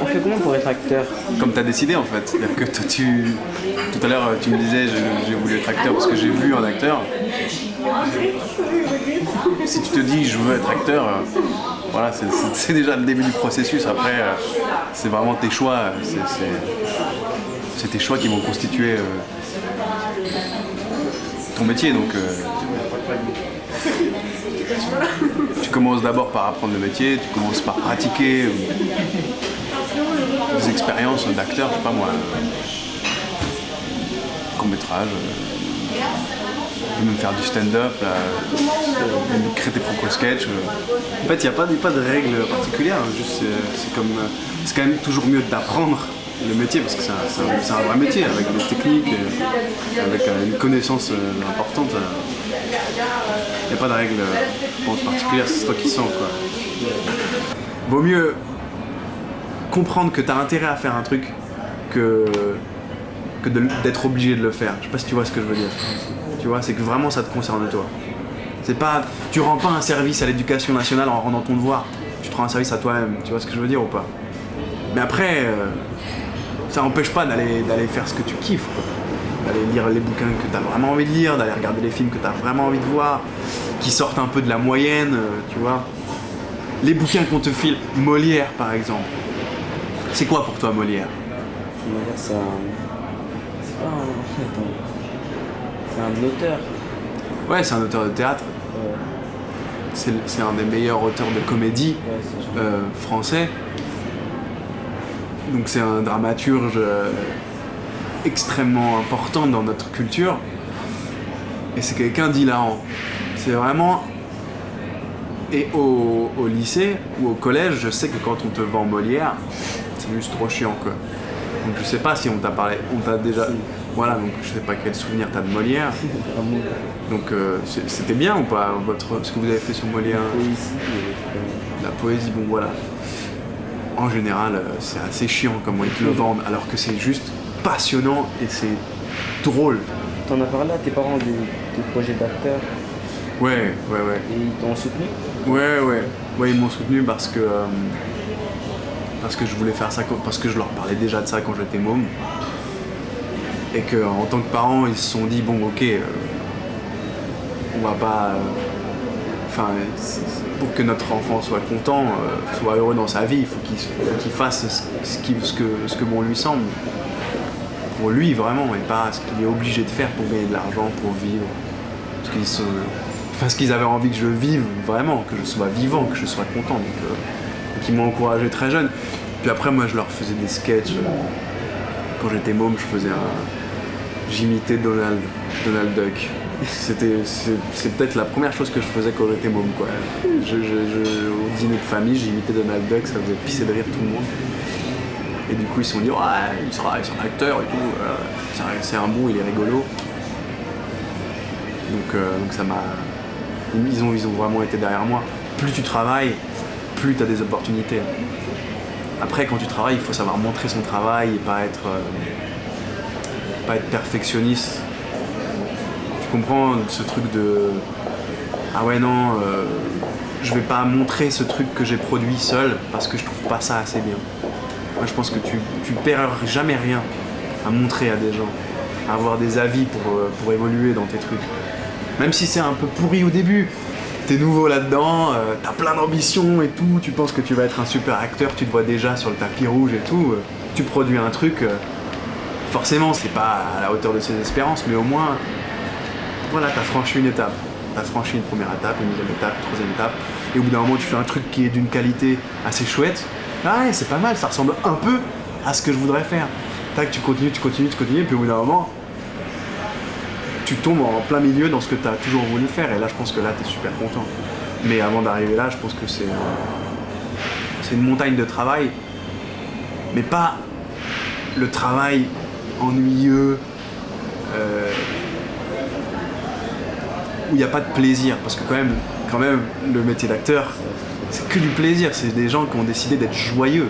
On fait comment pour être acteur? Comme tu as décidé en fait. C'est-à-dire que toi, tout à l'heure tu me disais j'ai voulu être acteur parce que j'ai vu un acteur. Si tu te dis je veux être acteur, voilà, c'est déjà le début du processus. Après, c'est vraiment tes choix. C'est tes choix qui vont constituer ton métier. Donc, tu commences d'abord par apprendre le métier, tu commences par pratiquer des expériences d'acteur, je sais pas moi, court-métrage, même faire du stand-up, créer tes propres sketchs. En fait, il n'y a pas de règles particulières, juste c'est quand même toujours mieux d'apprendre le métier parce que c'est un vrai métier avec des techniques, avec une connaissance importante. Il n'y a pas de règles particulières, c'est toi qui sens quoi. Vaut mieux comprendre que tu as intérêt à faire un truc que d'être obligé de le faire. Je sais pas si tu vois ce que je veux dire. Tu vois, c'est que vraiment ça te concerne toi. C'est pas, tu rends pas un service à l'éducation nationale en rendant ton devoir. Tu te rends un service à toi-même. Tu vois ce que je veux dire ou pas? Mais après, ça n'empêche pas d'aller faire ce que tu kiffes, quoi. D'aller lire les bouquins que tu as vraiment envie de lire, d'aller regarder les films que tu as vraiment envie de voir, qui sortent un peu de la moyenne, tu vois. Les bouquins qu'on te file, Molière par exemple. C'est quoi pour toi Molière? Molière, c'est pas un... Attends. C'est un auteur. Ouais, c'est un auteur de théâtre. Ouais. C'est un des meilleurs auteurs de comédie français. Donc c'est un dramaturge extrêmement important dans notre culture. Et c'est quelqu'un d'hilarant. C'est vraiment... Et au lycée ou au collège, je sais que quand on te vend Molière, c'est juste trop chiant quoi. Donc je sais pas si on t'a parlé, on t'a déjà... Voilà, donc je sais pas quel souvenir t'as de Molière. Donc c'était bien ou pas ce que vous avez fait sur Molière? La poésie, bon voilà. En général, c'est assez chiant comment ils te le vendent, alors que c'est juste passionnant et c'est drôle. T'en as parlé à tes parents des projets d'acteur? Ouais. Et ils t'ont soutenu? Ouais, ils m'ont soutenu parce que je voulais faire ça, parce que je leur parlais déjà de ça quand j'étais môme. Et qu'en tant que parents, ils se sont dit, bon ok, on va pas... pour que notre enfant soit content, soit heureux dans sa vie, il faut qu'il fasse ce que bon lui semble. Pour lui vraiment, et pas ce qu'il est obligé de faire pour gagner de l'argent, pour vivre. Parce qu'ils avaient envie que je vive vraiment, que je sois vivant, que je sois content. Donc ils m'ont encouragé très jeune. Puis après, moi, je leur faisais des sketchs. Quand j'étais môme, j'imitais Donald Duck. C'est peut-être la première chose que je faisais quand j'étais môme, quoi. Au dîner de famille, j'imitais Donald Duck, ça faisait pisser de rire tout le monde. Et du coup, ils se sont dit, ouais, il sera acteur et tout. C'est un bon, il est rigolo. Donc ça m'a... Ils ont vraiment été derrière moi. Plus tu travailles, plus tu as des opportunités. Après, quand tu travailles, il faut savoir montrer son travail et pas être perfectionniste. Tu comprends ce truc de... Ah ouais, non, je vais pas montrer ce truc que j'ai produit seul parce que je trouve pas ça assez bien. Moi, je pense que tu perds jamais rien à montrer à des gens, à avoir des avis pour évoluer dans tes trucs. Même si c'est un peu pourri au début, t'es nouveau là-dedans, t'as plein d'ambition et tout, tu penses que tu vas être un super acteur, tu te vois déjà sur le tapis rouge et tout, tu produis un truc, forcément c'est pas à la hauteur de ses espérances, mais au moins, voilà, t'as franchi une étape. T'as franchi une première étape, une deuxième étape, une troisième étape, et au bout d'un moment tu fais un truc qui est d'une qualité assez chouette, ah ouais, c'est pas mal, ça ressemble un peu à ce que je voudrais faire. Tac, tu continues, et puis au bout d'un moment, tu tombes en plein milieu dans ce que tu as toujours voulu faire, et là je pense que là tu es super content. Mais avant d'arriver là, je pense que c'est une montagne de travail, mais pas le travail ennuyeux, où il n'y a pas de plaisir, parce que quand même le métier d'acteur, c'est que du plaisir, c'est des gens qui ont décidé d'être joyeux.